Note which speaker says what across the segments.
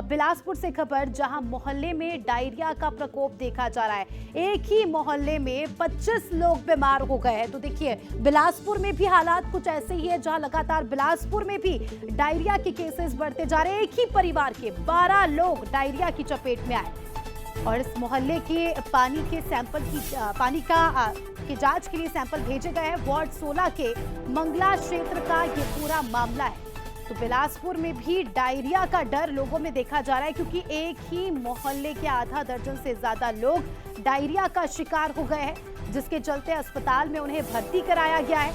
Speaker 1: अब बिलासपुर से खबर, जहां मोहल्ले में डायरिया का प्रकोप देखा जा रहा है। एक ही मोहल्ले में 25 लोग बीमार हो गए हैं। तो देखिए, बिलासपुर में भी हालात कुछ ऐसे ही है, जहां लगातार बिलासपुर में भी डायरिया के केसेस बढ़ते जा रहे हैं। एक ही परिवार के 12 लोग डायरिया की चपेट में आए और इस मोहल्ले के पानी के सैंपल की जांच के लिए सैंपल भेजे गए हैं। वार्ड 16 के मंगला क्षेत्र का ये पूरा मामला है। तो बिलासपुर में भी डायरिया का डर लोगों में देखा जा रहा है, क्योंकि एक ही मोहल्ले के आधा दर्जन से ज्यादा लोग डायरिया का शिकार हो गए हैं, जिसके चलते अस्पताल में उन्हें भर्ती कराया गया है।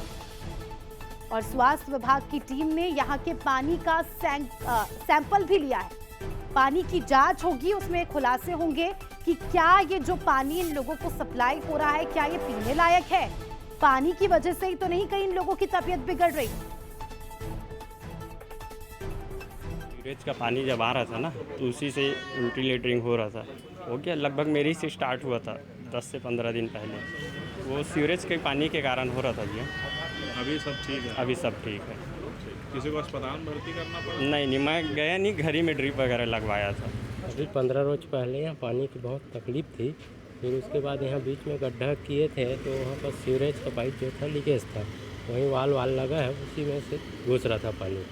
Speaker 1: और स्वास्थ्य विभाग की टीम ने यहाँ के पानी का सैंपल भी लिया है। पानी की जांच होगी, उसमें खुलासे होंगे कि क्या ये जो पानी इन लोगों को सप्लाई हो रहा है, क्या ये पीने लायक है। पानी की वजह से ही तो नहीं कहीं इन लोगों की तबीयत बिगड़ रही।
Speaker 2: सीवरेज का पानी जब आ रहा था ना, तो उसी से उल्टी लेटरिंग हो रहा था। हो गया, लगभग मेरी से स्टार्ट हुआ था 10 से 15 दिन पहले। वो सीवरेज के पानी के कारण हो रहा था जी।
Speaker 3: अभी सब ठीक है?
Speaker 2: अभी सब ठीक है।
Speaker 3: किसी को अस्पताल में भर्ती करना पड़ा?
Speaker 2: नहीं, मैं गया नहीं, घर ही में ड्रिप वगैरह लगवाया था।
Speaker 4: अभी 15 रोज पहले यहाँ पानी की बहुत तकलीफ थी। फिर उसके बाद यहाँ बीच में गड्ढा किए थे, तो वहाँ पर सीवरेज का पाइप जो था लीकेज था, वहीं वाल लगा है, उसी में से घुस रहा था पानी।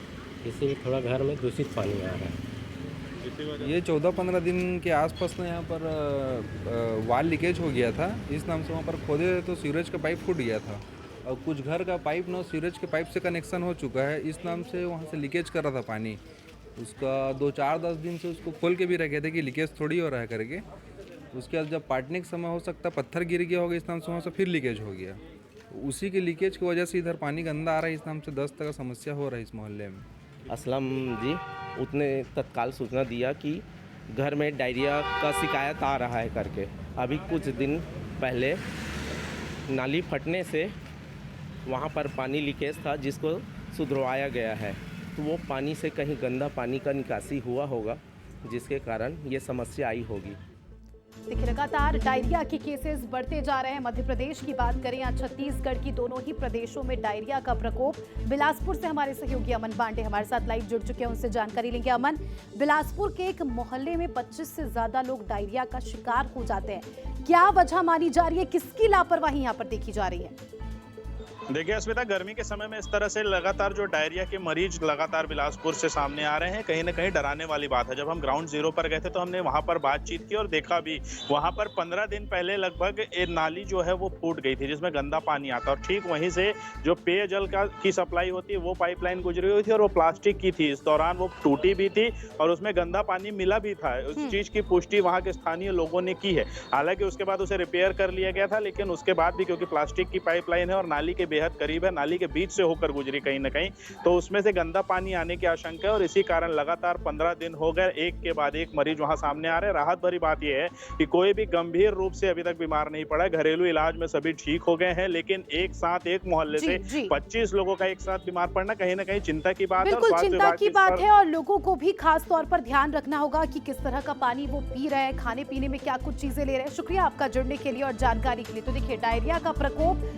Speaker 4: इसीलिए थोड़ा घर में दूषित पानी आ रहा है।
Speaker 5: ये 14-15 दिन के आसपास में यहाँ पर वाल लीकेज हो गया था। इस नाम से वहाँ पर खोदे तो सीवरेज का पाइप फूट गया था और कुछ घर का पाइप ना सीवरेज के पाइप से कनेक्शन हो चुका है। इस नाम से वहाँ से लीकेज कर रहा था पानी। उसका 2-4-10 दिन से उसको खोल के भी रखे थे कि लीकेज थोड़ी हो रहा है करके। उसके बाद जब पाटने के समय हो सकता पत्थर गिर गया होगा, इस नाम से वहाँ से फिर लीकेज हो गया। उसी के लीकेज की वजह से इधर पानी गंदा आ रहा है। इस नाम से दस्त का समस्या हो रहा है इस मोहल्ले में।
Speaker 6: असलम जी उसने तत्काल सूचना दिया कि घर में डायरिया का शिकायत आ रहा है करके। अभी कुछ दिन पहले नाली फटने से वहाँ पर पानी लीकेज था, जिसको सुधरवाया गया है। तो वो पानी से कहीं गंदा पानी का निकासी हुआ होगा, जिसके कारण ये समस्या आई होगी।
Speaker 1: देखिए, लगातार डायरिया के केसेस बढ़ते जा रहे हैं। मध्य प्रदेश की बात करें या छत्तीसगढ़ की, दोनों ही प्रदेशों में डायरिया का प्रकोप। बिलासपुर से हमारे सहयोगी अमन पांडे हमारे साथ लाइव जुड़ चुके हैं, उनसे जानकारी लेंगे। अमन, बिलासपुर के एक मोहल्ले में 25 से ज्यादा लोग डायरिया का शिकार हो जाते हैं। क्या वजह मानी जा रही है, किसकी लापरवाही यहाँ पर देखी जा रही है?
Speaker 7: देखिए अस्मिता, गर्मी के समय में इस तरह से लगातार जो डायरिया के मरीज लगातार बिलासपुर से सामने आ रहे हैं, कहीं ना कहीं डराने वाली बात है। जब हम ग्राउंड जीरो पर गए थे तो हमने वहां पर बातचीत की और देखा भी, वहां पर 15 दिन पहले लगभग एक नाली जो है वो फूट गई थी, जिसमें गंदा पानी आता और ठीक वहीं से जो पेयजल की सप्लाई होती है वो पाइपलाइन गुजरी हुई थी और वो प्लास्टिक की थी। इस दौरान वो टूटी भी थी और उसमें गंदा पानी मिला भी था। उस चीज की पुष्टि वहां के स्थानीय लोगों ने की है। हालांकि उसके बाद उसे रिपेयर कर लिया गया था, लेकिन उसके बाद भी क्योंकि प्लास्टिक की पाइपलाइन है और नाली के बेहद करीब है, नाली के बीच से होकर गुजरी कहीं ना कहीं, तो उसमें से गंदा पानी आने की आशंका है। और इसी कारण लगातार 15 दिन हो गए, एक के बाद एक मरीज वहां सामने आ रहे हैं। राहत भरी बात यह है कि कोई भी गंभीर रूप से अभी तक बीमार नहीं पड़ा है। घरेलू इलाज में सभी ठीक हो गए हैं, लेकिन एक साथ एक मोहल्ले से 25 लोगों का एक साथ बीमार पड़ना कहीं ना कहीं चिंता की बात है।
Speaker 1: बिल्कुल चिंता की बात है और लोगों को भी खास तौर पर ध्यान रखना होगा कि किस तरह का पानी वो पी रहे हैं, खाने पीने में क्या कुछ चीजें ले रहे हैं। शुक्रिया आपका जुड़ने के लिए और जानकारी के लिए। तो देखिए, डायरिया का प्रकोप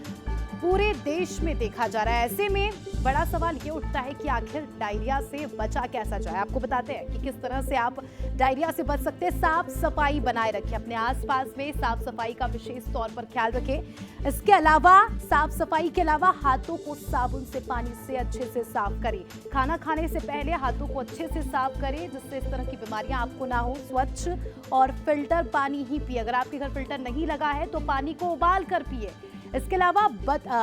Speaker 1: पूरे देश में देखा जा रहा है। ऐसे में बड़ा सवाल ये उठता है कि आखिर डायरिया से बचा कैसा जाए। आपको बताते हैं कि किस तरह से आप डायरिया से बच सकते हैं। साफ सफाई बनाए रखें, अपने आसपास में साफ सफाई का विशेष तौर पर ख्याल रखें। इसके अलावा साफ सफाई के अलावा हाथों को साबुन से, पानी से अच्छे से साफ करें। खाना खाने से पहले हाथों को अच्छे से साफ करें, जिससे इस तरह की बीमारियां आपको ना हो। स्वच्छ और फिल्टर पानी ही पिए। अगर आपके घर फिल्टर नहीं लगा है तो पानी को उबाल कर पिए। इसके अलावा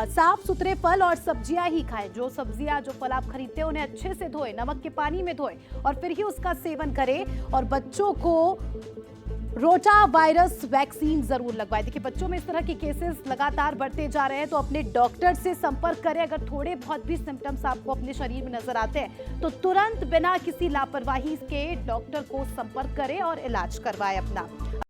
Speaker 1: साफ सुथरे फल और सब्जियां ही खाएं। जो सब्जियां, जो फल आप खरीदते हैं उन्हें अच्छे से धोएं, नमक के पानी में धोएं और फिर ही उसका सेवन करें। और बच्चों को रोटा वायरस वैक्सीन जरूर लगवाएं। देखिए, बच्चों में इस तरह के केसेस लगातार बढ़ते जा रहे हैं, तो अपने डॉक्टर से संपर्क करें। अगर थोड़े बहुत भी सिम्टम्स आपको अपने शरीर में नजर आते हैं तो तुरंत बिना किसी लापरवाही के डॉक्टर को संपर्क करें और इलाज करवाएं अपना।